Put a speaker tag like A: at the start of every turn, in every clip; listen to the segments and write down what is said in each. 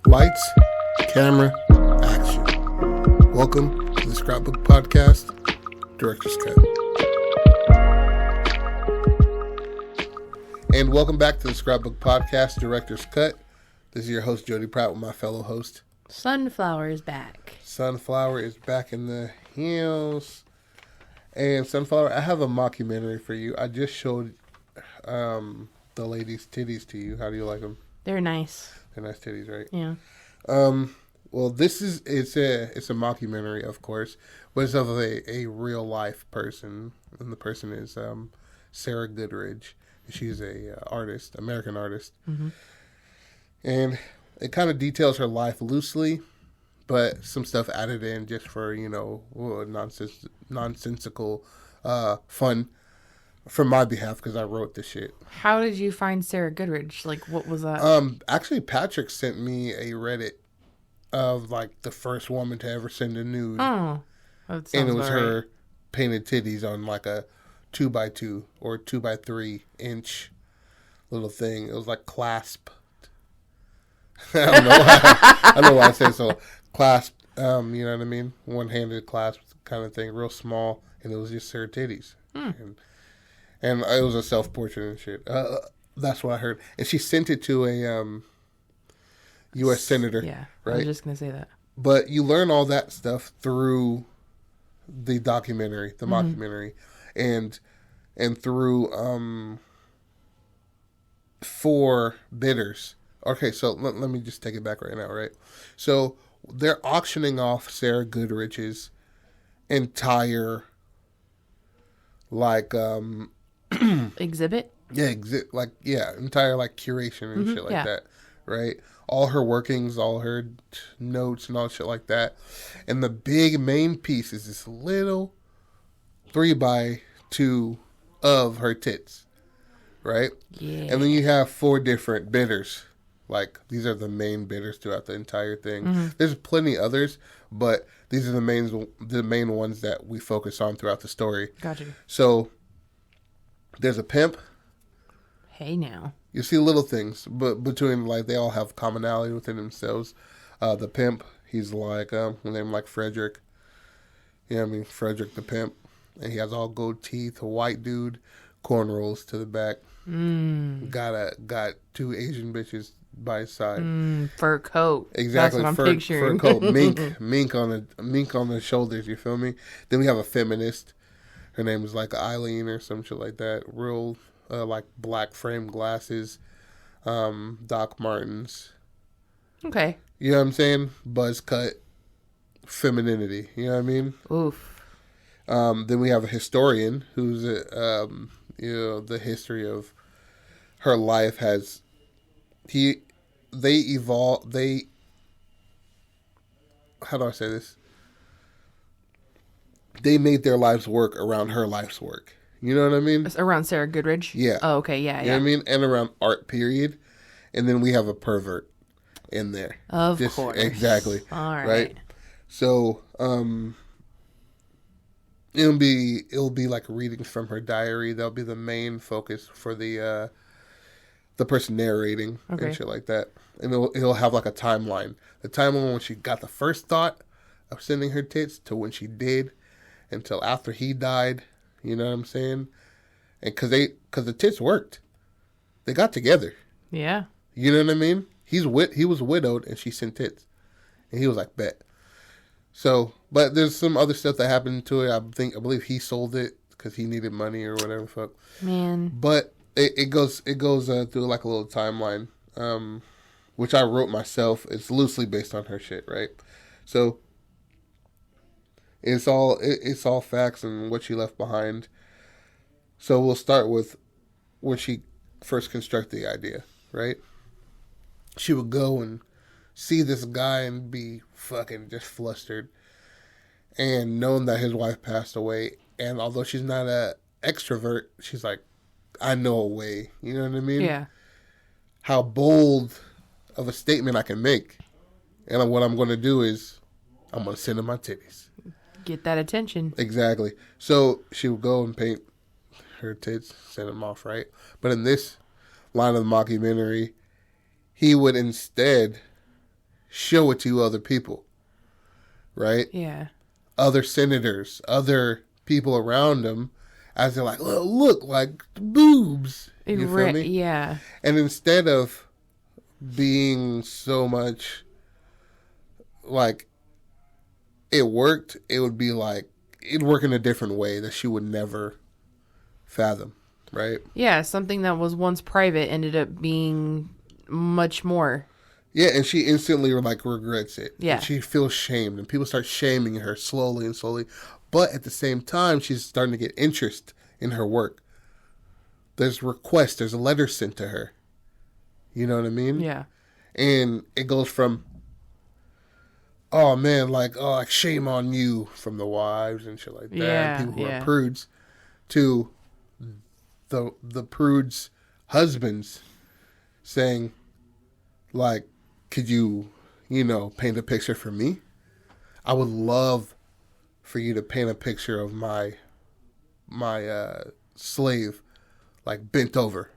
A: Lights, camera, action. Welcome to the Scrapbook Podcast, Director's Cut. And welcome back to the Scrapbook Podcast, Director's Cut. This is your host, Jody Pratt, with my fellow host.
B: Sunflower is back.
A: Sunflower is back in the house. And Sunflower, I have a mockumentary for you. I just showed the ladies' titties to you. How do you like them?
B: They're nice.
A: They're nice titties, right?
B: Yeah.
A: Well, it's a mockumentary, of course, but it's of a real life person, and the person is Sarah Goodridge. She's a artist, American artist, and it kind of details her life loosely, but some stuff added in just for nonsensical fun from my behalf because I wrote this shit.
B: How did you find Sarah Goodridge? Like, what was that?
A: Actually, Patrick sent me a Reddit of like the first woman to ever send a nude.
B: Oh, that sounds
A: and it was
B: about
A: her
B: right.
A: painted titties on like a 2x2 or 2x3 inch little thing. It was like clasped. I don't know why. I don't know why I said so. Clasped. You know what I mean? One-handed clasped kind of thing, real small, and it was just her titties. And it was a self-portrait and shit. That's what I heard. And she sent it to a U.S. senator.
B: Yeah,
A: right?
B: I was just going to say that. But
A: you learn all that stuff through the documentary, the mockumentary, and through 4 bidders. Okay, so let me just take it back right now, right? So they're auctioning off Sarah Goodrich's entire, like,
B: exhibit?
A: Yeah, entire, like, curation and shit like that, right? All her workings, all her notes and all shit like that. And the big main piece is this little 3x2 of her tits, right?
B: Yeah.
A: And then you have 4 different bidders. Like, these are the main bidders throughout the entire thing. There's plenty others, but these are the main ones that we focus on throughout the story.
B: Gotcha.
A: So, there's a pimp.
B: Hey, now.
A: You see little things, but between, like, they all have commonality within themselves. The pimp, he's like, named like Frederick. You know what I mean? Frederick the pimp. And he has all gold teeth, a white dude, cornrows to the back. Got 2 Asian bitches by his side.
B: Fur coat.
A: Exactly.
B: That's what I'm picturing.
A: Fur coat. Mink on the shoulders, you feel me? Then we have a feminist. Her name is like Eileen or some shit like that. Real, like, black framed glasses. Doc Martens.
B: Okay.
A: You know what I'm saying? Buzz cut. Femininity. You know what I mean?
B: Oof.
A: Then we have a historian who's, the history of her life has... How do I say this? They made their lives work around her life's work. You know what I mean?
B: It's around Sarah Goodridge?
A: Yeah.
B: Oh, okay, yeah,
A: You know what I mean? And around art period. And then we have a pervert in there.
B: Of course.
A: Exactly.
B: All right.
A: So, it'll be like readings from her diary. That'll be the main focus for the person narrating and shit like that. And it'll have like a timeline. The timeline when she got the first thought of sending her tits to when she did until after he died. You know what I'm saying? And cause the tits worked. They got together.
B: Yeah.
A: You know what I mean? He was widowed and she sent tits. And he was like, bet. So, but there's some other stuff that happened to it. I believe he sold it because he needed money or whatever. Fuck.
B: Man.
A: But it goes through like a little timeline, which I wrote myself. It's loosely based on her shit, right? So it's all facts and what she left behind. So we'll start with when she first constructed the idea, right? She would go and see this guy and be fucking just flustered, and knowing that his wife passed away, and although she's not a extrovert, she's like, I know a way. You know what I mean?
B: Yeah.
A: How bold of a statement I can make. And what I'm going to do is I'm going to send him my titties.
B: Get that attention.
A: Exactly. So she would go and paint her tits, send them off, right? But in this line of the mockumentary, he would instead show it to other people, right?
B: Yeah.
A: Other senators, other people around him, as they're like, oh, look, like boobs. You feel me?
B: Yeah.
A: And instead of being so much like it worked, it would be like it'd work in a different way that she would never fathom, right?
B: Yeah, something that was once private ended up being much more.
A: Yeah, and she instantly like regrets it.
B: Yeah.
A: And she feels shamed, and people start shaming her slowly and slowly. But at the same time, she's starting to get interest in her work. There's requests, there's letters sent to her. You know what I mean?
B: Yeah.
A: And it goes from, oh man, like shame on you from the wives and shit like that,
B: Yeah,
A: people who are prudes, to the prudes' husbands saying, like, could you, paint a picture for me? I would love for you to paint a picture of my slave, like bent over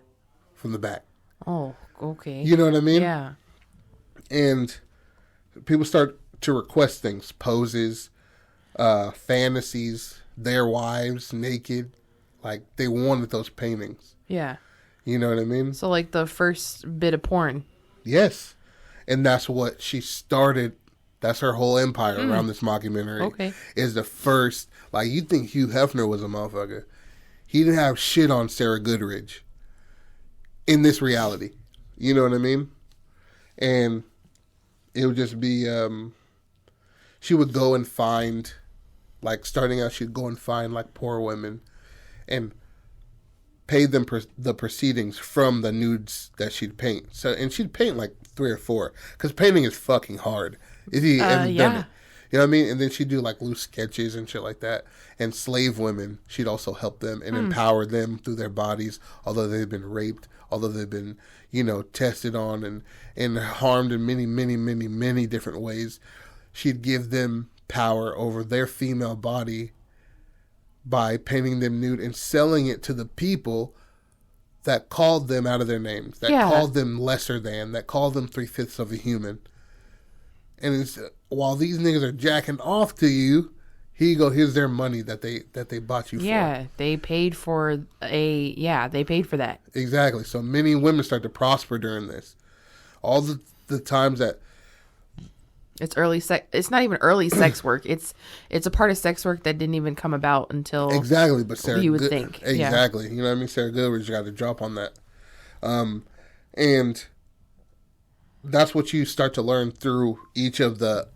A: from the back.
B: Oh, okay.
A: You know what I mean?
B: Yeah.
A: And people start to request things, poses, fantasies, their wives naked. Like, they wanted those paintings.
B: Yeah.
A: You know what I mean?
B: So, like, the first bit of porn.
A: Yes. And that's what she started. That's her whole empire around this mockumentary.
B: Okay.
A: Is the first, like, you think Hugh Hefner was a motherfucker. He didn't have shit on Sarah Goodridge in this reality. You know what I mean? And it would just be, she would go and find, like, starting out, she'd go and find, like, poor women and pay them the proceedings from the nudes that she'd paint. So, and she'd paint, like, 3 or 4, because painting is fucking hard. If you haven't done it. You know what I mean? And then she'd do, like, loose sketches and shit like that. And slave women, she'd also help them and empower them through their bodies, although they've been raped, although they've been, tested on and harmed in many, many, many, many different ways. She'd give them power over their female body by painting them nude and selling it to the people that called them out of their names, that called them lesser than, that called them 3/5 of a human. And it's, while these niggas are jacking off to you, here's their money that they bought you for.
B: Yeah, they paid for they paid for that.
A: Exactly. So many women start to prosper during this. All the times that
B: it's early sex. It's not even early sex work. It's a part of sex work that didn't even come about until
A: exactly. But Sarah,
B: you would think
A: exactly. You know what I mean? Sarah Goodridge got to drop on that, and that's what you start to learn through each of the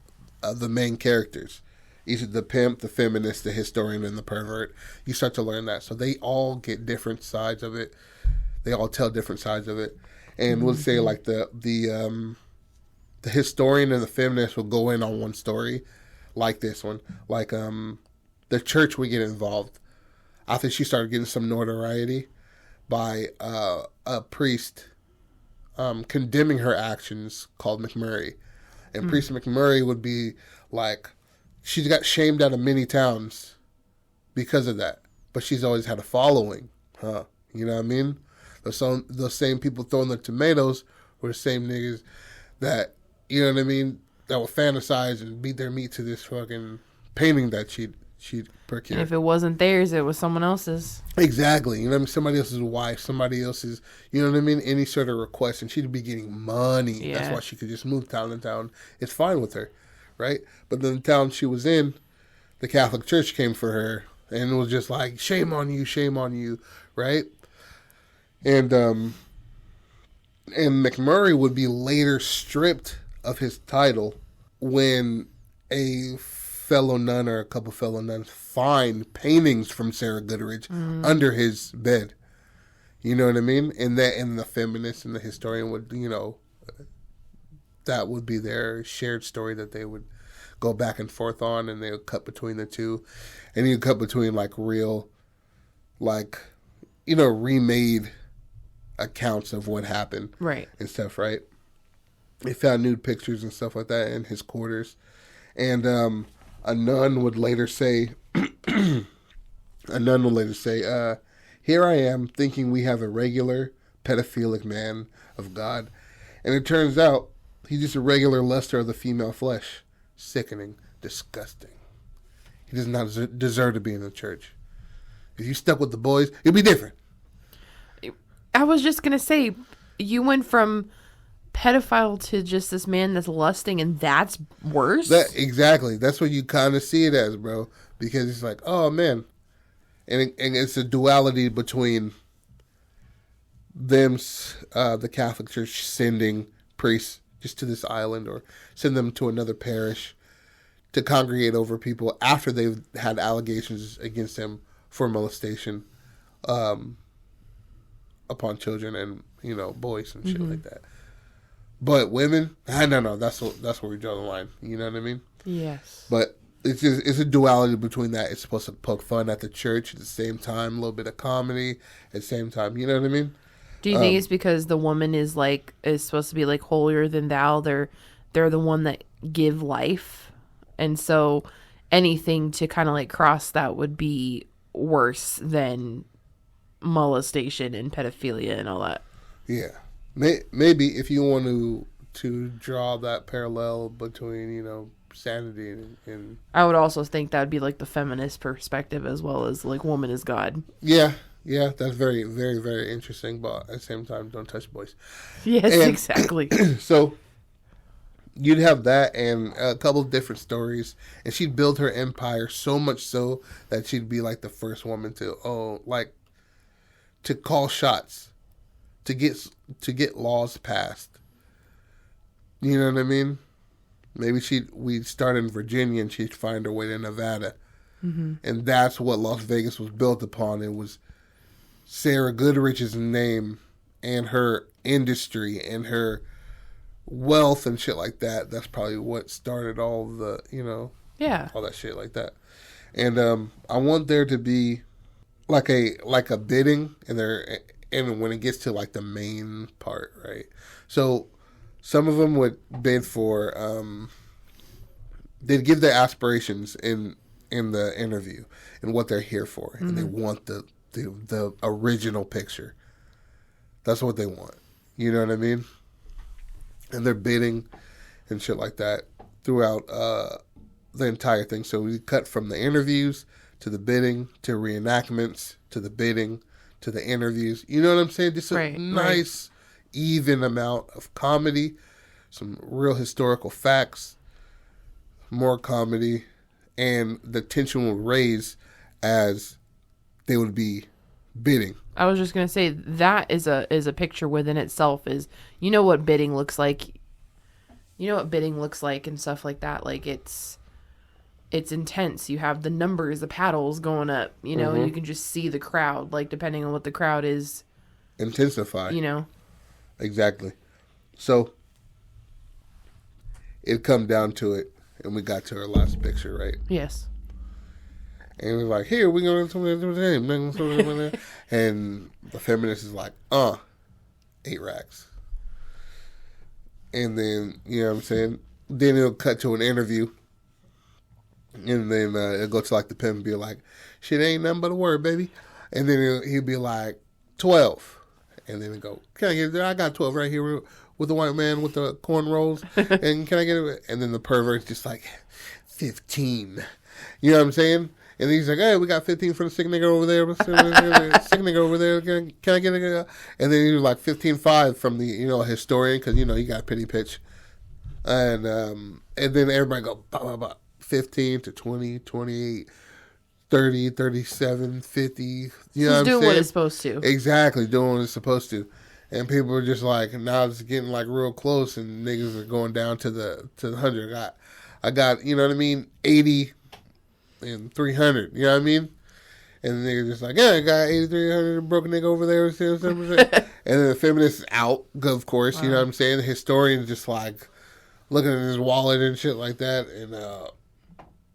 A: main characters. Each of the pimp, the feminist, the historian, and the pervert. You start to learn that. So they all get different sides of it. They all tell different sides of it. And we'll say like the historian and the feminist will go in on one story, like this one. Like the church would get involved. I think she started getting some notoriety by a priest condemning her actions called McMurray. And Priest McMurray would be like, she's got shamed out of many towns because of that. But she's always had a following. You know what I mean? Those same people throwing the tomatoes were the same niggas that, you know what I mean, that would fantasize and beat their meat to this fucking painting that she'd procured.
B: And if it wasn't theirs, it was someone else's.
A: Exactly. You know what I mean? Somebody else's wife, somebody else's, you know what I mean? Any sort of request. And she'd be getting money.
B: Yeah.
A: That's why she could just move town to town. It's fine with her. Right? But then the town she was in, the Catholic Church came for her and it was just like, shame on you, right? And McMurray would be later stripped of his title when a fellow nun or a couple fellow nuns find paintings from Sarah Goodridge under his bed. You know what I mean? And the feminist and the historian would, that would be their shared story that they would go back and forth on, and they would cut between the two. And you cut between like real, like, remade accounts of what happened.
B: Right.
A: And stuff, right? They found nude pictures and stuff like that in his quarters. And a nun would later say, here I am thinking we have a regular pedophilic man of God. And it turns out He's just a regular luster of the female flesh. Sickening. Disgusting. He does not deserve to be in the church. If you stuck with the boys, it'd be different.
B: I was just going to say, you went from pedophile to just this man that's lusting, and that's worse?
A: Exactly. That's what you kind of see it as, bro. Because it's like, oh, man. And it's a duality between them, the Catholic Church, sending priests just to this island or send them to another parish to congregate over people after they've had allegations against them for molestation upon children and, boys and shit like that. But women, no, that's where we draw the line. You know what I mean?
B: Yes.
A: But it's a duality between that. It's supposed to poke fun at the church at the same time, a little bit of comedy at the same time. You know what I mean?
B: Do you think it's because the woman is supposed to be like holier than thou? They're the one that give life, and so anything to kind of like cross that would be worse than molestation and pedophilia and all that.
A: Yeah, maybe if you want to draw that parallel between sanity and
B: I would also think that would be like the feminist perspective as well as like woman is God.
A: Yeah, that's very, very, very interesting, but at the same time, don't touch boys.
B: Yes, exactly.
A: So, you'd have that and a couple of different stories, and she'd build her empire so much so that she'd be like the first woman to call shots, to get laws passed. You know what I mean? Maybe we'd start in Virginia and she'd find her way to Nevada. Mm-hmm. And that's what Las Vegas was built upon. It was Sarah Goodridge's name and her industry and her wealth and shit like that. That's probably what started all the, all that shit like that. And I want there to be like a bidding and when it gets to like the main part, right? So some of them would bid for they'd give their aspirations in the interview and what they're here for, and they want the original picture. That's what they want. You know what I mean? And they're bidding and shit like that throughout the entire thing. So we cut from the interviews to the bidding to reenactments to the bidding to the interviews. You know what I'm saying? Just a nice, even amount of comedy, some real historical facts, more comedy, and the tension will raise as they would be bidding.
B: I was just gonna say that is a picture within itself. Is what bidding looks like. You know what bidding looks like and stuff like that. Like it's intense. You have the numbers, the paddles going up. And you can just see the crowd. Like depending on what the crowd is,
A: intensify.
B: Exactly.
A: So it come down to it, and we got to our last picture, right?
B: Yes.
A: And it was like, here, we're going to and the feminist is like, 8 racks. And then, you know what I'm saying? Then it'll cut to an interview. And then it'll go to like the pimp and be like, shit ain't nothing but a word, baby. And then he'll be like, 12. And then it go, can I get it? I got 12 right here with the white man with the cornrows. And can I get it? And then the pervert's just like, 15. You know what I'm saying? And he's like, hey, we got 15 for the sick nigga over there. Sick nigga over there. Can I get it? And then he was like 15.5 from the, historian, because, you got a pity pitch. And then everybody go, bah, bah, bah, 15 to 20, 28, 30, 37, 50. You know what I'm saying?
B: Doing what it's supposed to.
A: Exactly, doing what it's supposed to. And people are just like, now it's getting like real close, and niggas are going down to the 100. I got, you know what I mean, 80 and 300. You know what I mean? And the nigga just like, yeah, I got 8,300, broken nigga over there. And then the feminist is out, of course. Wow. You know what I'm saying? The historian's just like looking at his wallet and shit like that. And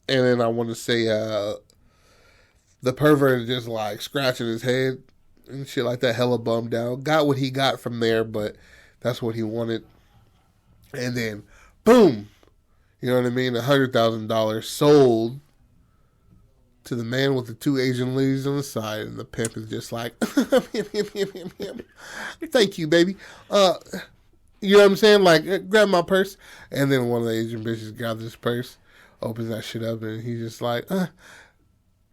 A: then I want to say the pervert is just like scratching his head and shit like that, hella bummed out. Got what he got from there, but that's what he wanted. And then, boom, you know what I mean? $100,000 sold to the man with the 2 Asian ladies on the side, and the pimp is just like, thank you, baby. You know what I'm saying? Like, grab my purse. And then one of the Asian bitches grabs his purse, opens that shit up, and he's just like,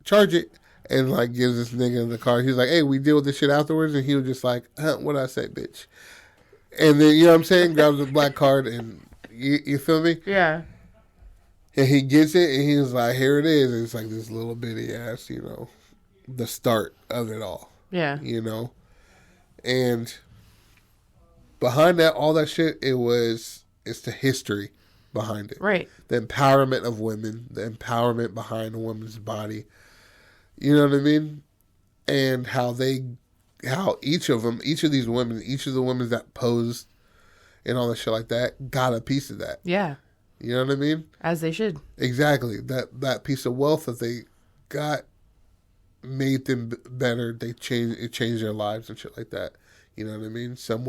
A: charge it. And, like, gives this nigga in the car. He's like, hey, we deal with this shit afterwards. And he was just like, what'd I say, bitch? And then, you know what I'm saying? Grabs the black card, and you feel me?
B: Yeah.
A: And he gets it, and he was like, here it is. And it's like this little bitty ass, you know, the start of it all.
B: Yeah.
A: You know? And behind that, all that shit, it's the history behind it.
B: Right.
A: The empowerment of women, the empowerment behind a woman's body. You know what I mean? And how each of the women that posed and all that shit like that, got a piece of that.
B: Yeah.
A: You know what I mean?
B: As they should.
A: Exactly. That piece of wealth that they got made them better. It changed their lives and shit like that. You know what I mean? Some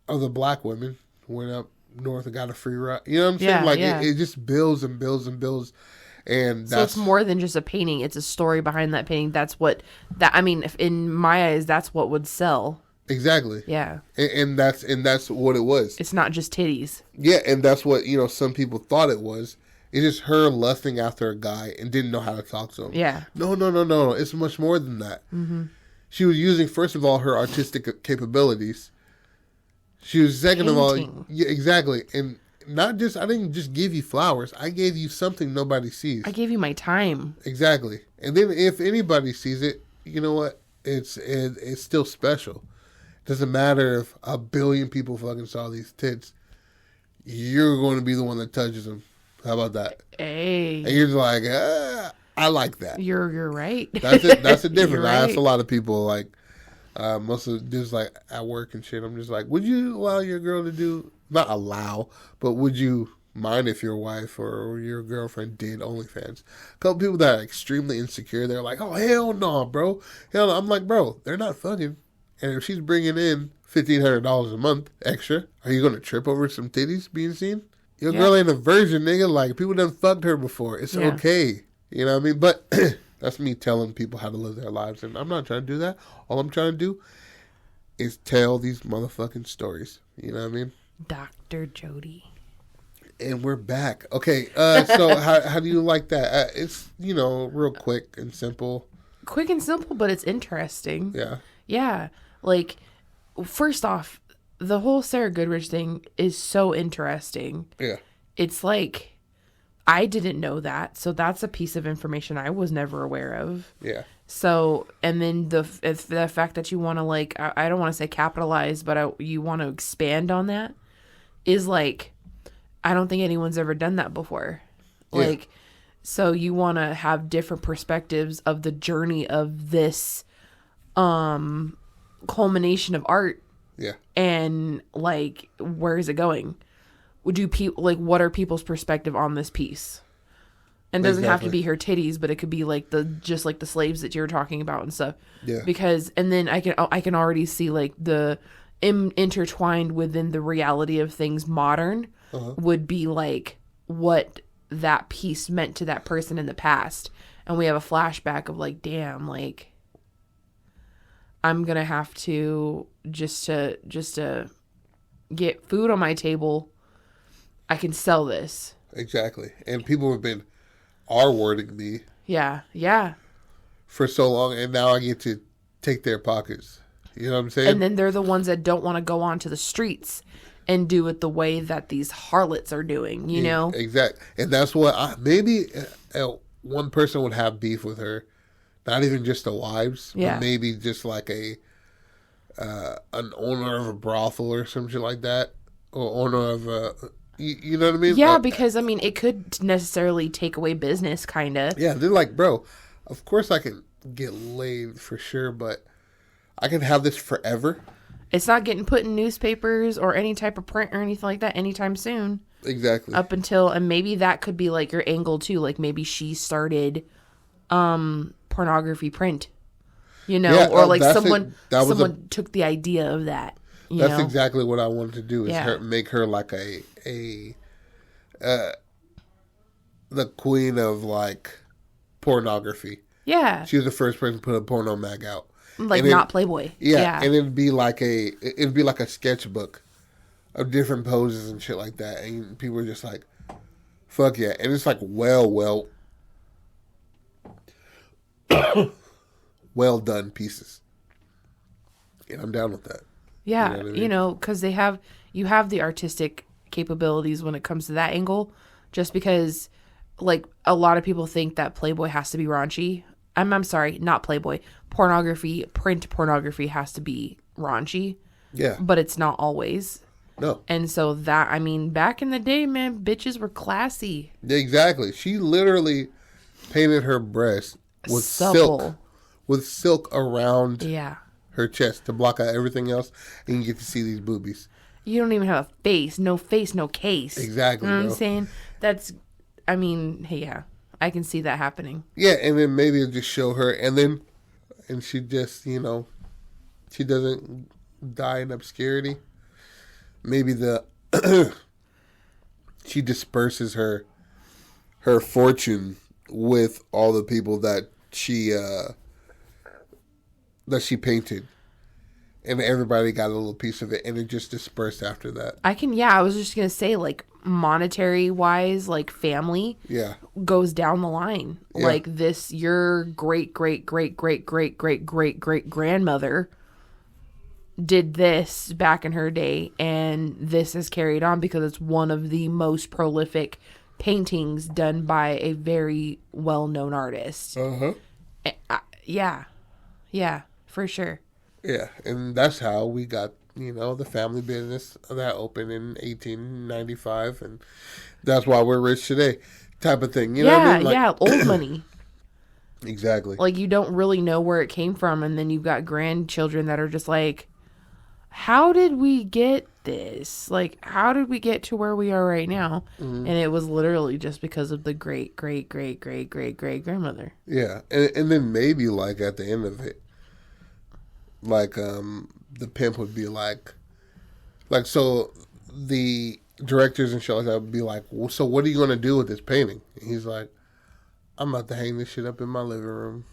A: other black women went up north and got a free ride. You know what I'm saying? Like, it just builds and builds and builds. And
B: so it's more than just a painting. It's a story behind that painting. In my eyes, that's what would sell.
A: Exactly.
B: Yeah.
A: And that's what it was.
B: It's not just titties.
A: Yeah, and that's what, some people thought it was. It's just her lusting after a guy and didn't know how to talk to him.
B: Yeah.
A: No. It's much more than that.
B: Mm-hmm.
A: She was using, first of all, her artistic capabilities. She was, second of all, yeah, exactly. And I didn't just give you flowers. I gave you something nobody sees.
B: I gave you my time.
A: Exactly. And then if anybody sees it, you know what? It's still special. Doesn't matter if a billion people fucking saw these tits. You're going to be the one that touches them. How about that?
B: Hey.
A: And you're just like, I like that.
B: You're right.
A: That's it. That's the difference.
B: Right.
A: I asked a lot of people, like, most of just like at work and shit. I'm just like, would you allow your girl to do? Not allow, but would you mind if your wife or your girlfriend did OnlyFans? A couple people that are extremely insecure, they're like, oh, hell no, bro. Hell no. I'm like, bro, they're not fucking. And if she's bringing in $1,500 a month extra, are you going to trip over some titties being seen? Your girl ain't a virgin, nigga. Like, people done fucked her before. It's okay. You know what I mean? But that's me telling people how to live their lives. And I'm not trying to do that. All I'm trying to do is tell these motherfucking stories. You know what I mean?
B: Dr. Jody.
A: And we're back. Okay, so how do you like that? It's, real quick and simple.
B: Quick and simple, but it's interesting.
A: Yeah.
B: Yeah. Like, first off, the whole Sarah Goodridge thing is so interesting. Yeah. It's like, I didn't know that. So that's a piece of information I was never aware of. Yeah. So, and then the fact that you want to, like, I don't want to say capitalize, but you want to expand on that is like, I don't think anyone's ever done that before. Like, yeah. So you want to have different perspectives of the journey of this culmination of art. Yeah. And, like, where is it going? What are people's perspective on this piece? And it doesn't have to be her titties, but it could be like the slaves that you were talking about and stuff. Yeah. Because, and then I can already see, like, the intertwined within the reality of things modern would be like what that piece meant to that person in the past. And we have a flashback of, like, damn, like, I'm gonna have to just to get food on my table, I can sell this.
A: Exactly. And people have been R-wording me.
B: Yeah. Yeah.
A: For so long, and now I get to take their pockets. You know what I'm saying?
B: And then they're the ones that don't want to go onto the streets and do it the way that these harlots are doing, you know?
A: Exactly. And that's what maybe one person would have beef with her. Not even just the wives, but maybe just like an owner of a brothel or something like that. Or owner of a... You know what I mean?
B: Yeah, because, I mean, it could necessarily take away business, kind of.
A: Yeah, they're like, bro, of course I can get laid for sure, but I can have this forever.
B: It's not getting put in newspapers or any type of print or anything like that anytime soon.
A: Exactly.
B: Up until, and maybe that could be, like, your angle, too. Like, maybe she started pornography print, you know? Yeah, or, like, someone took the idea of that.
A: That's exactly what I wanted to do, is make her like the queen of, like, pornography. Yeah. She was the first person to put a porno mag out.
B: Like,
A: then,
B: not Playboy.
A: Yeah, and it'd be like a sketchbook of different poses and shit like that, and people are just like, fuck yeah. And it's like well done pieces, and I'm down with that.
B: Yeah,
A: you know what I mean?
B: because you have the artistic capabilities when it comes to that angle, just because, like, a lot of people think that Playboy has to be raunchy. I'm sorry, not Playboy. Pornography, print pornography has to be raunchy.
A: Yeah.
B: But it's not always.
A: No.
B: And so back in the day, man, bitches were classy.
A: Exactly. She literally painted her breast with silk. With silk around her chest to block out everything else, and you get to see these boobies.
B: You don't even have a face. No face, no case.
A: Exactly.
B: You know what I'm saying? Hey, yeah. I can see that happening.
A: Yeah, and then maybe it'll just show her, and she just, she doesn't die in obscurity. Maybe she disperses her fortune with all the people that she painted, and everybody got a little piece of it, and it just dispersed after that.
B: I was just gonna say, like, monetary wise, like, family goes down the line. Like, this, your great grandmother did this back in her day, and this is carried on because it's one of the most prolific paintings done by a very well-known artist. Yeah, for sure.
A: Yeah, and that's how we got, the family business that opened in 1895, and that's why we're rich today, type of thing. You know what I mean? Like,
B: old money.
A: Exactly.
B: Like, you don't really know where it came from, and then you've got grandchildren that are just like, how did we get this? Like, how did we get to where we are right now? Mm-hmm. And it was literally just because of the great grandmother.
A: Yeah, and then maybe, like, at the end of it, like, the pimp would be like, so the directors and shit like that would be like, well, so what are you going to do with this painting? And he's like, I'm about to hang this shit up in my living room.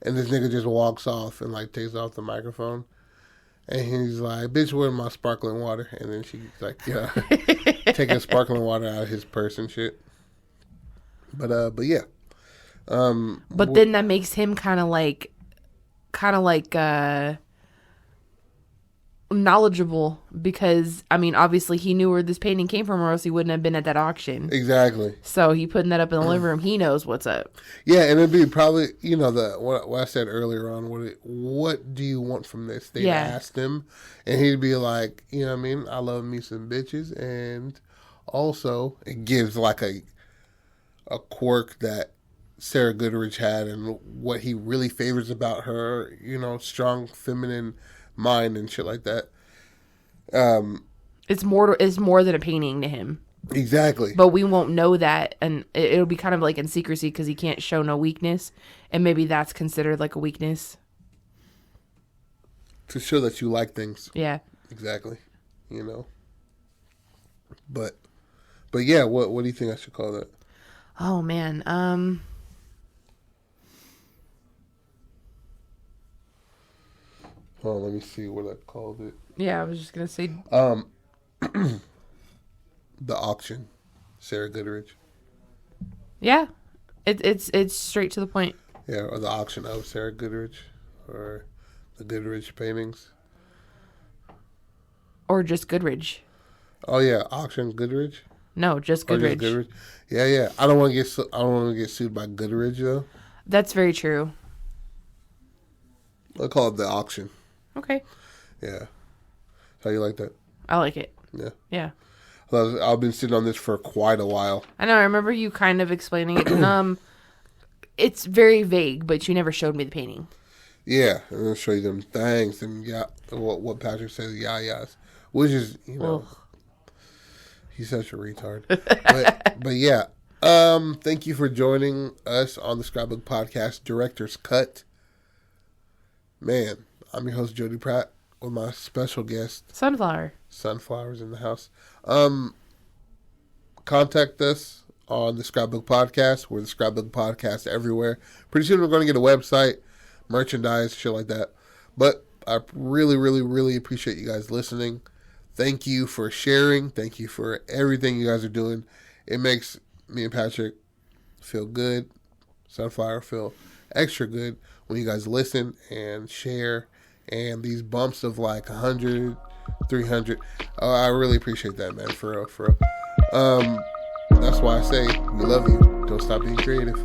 A: And this nigga just walks off and, like, takes off the microphone. And he's like, bitch, where's my sparkling water? And then she's like, yeah, taking sparkling water out of his purse and shit. But yeah.
B: But then that makes him kind of like knowledgeable, because obviously he knew where this painting came from, or else he wouldn't have been at that auction.
A: Exactly.
B: So he putting that up in the living room. He knows what's up.
A: Yeah, and it'd be probably what I said earlier on. What do you want from this? They asked him, and he'd be like, I love me some bitches, and also it gives like a quirk that Sarah Goodridge had, and what he really favors about her, strong feminine mind and shit like that.
B: It's more than a painting to him.
A: Exactly.
B: But we won't know that, and it'll be kind of like in secrecy because he can't show no weakness, and maybe that's considered like a weakness.
A: To show that you like things.
B: Yeah.
A: Exactly. But yeah, what do you think I should call that?
B: Oh man.
A: Oh, let me see what I called it.
B: Yeah, I was just gonna say.
A: The auction, Sarah Goodridge.
B: Yeah, it's straight to the point.
A: Yeah, or the auction of Sarah Goodridge, or the Goodridge paintings,
B: or just Goodridge.
A: Oh yeah, auction Goodridge.
B: No, just Goodridge.
A: Just Goodridge. Yeah. I don't want to get sued by Goodridge though.
B: That's very true.
A: I'll call it the auction.
B: Okay.
A: Yeah. How you like that?
B: I like it.
A: Yeah.
B: Yeah.
A: I've been sitting on this for quite a while.
B: I know. I remember you kind of explaining it. It's very vague, but you never showed me the painting.
A: Yeah, I'm gonna show you them things and what Patrick says, yas, which is he's such a retard. but yeah. Thank you for joining us on the Scrapbook Podcast Director's Cut. Man, I'm your host, Jody Pratt, with my special guest, Sunflower's in the house. Contact us on the Scrapbook Podcast. We're the Scrapbook Podcast everywhere. Pretty soon we're going to get a website. merchandise, shit like that. But I really, really, really appreciate you guys listening. Thank you for sharing. Thank you for everything you guys are doing. It makes me and Patrick feel good. Sunflower feel extra good when you guys listen and share. And these bumps of like 100, 300. Oh, I really appreciate that, man. For real, for real. That's why I say we love you. Don't stop being creative.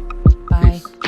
B: Bye.
A: Peace.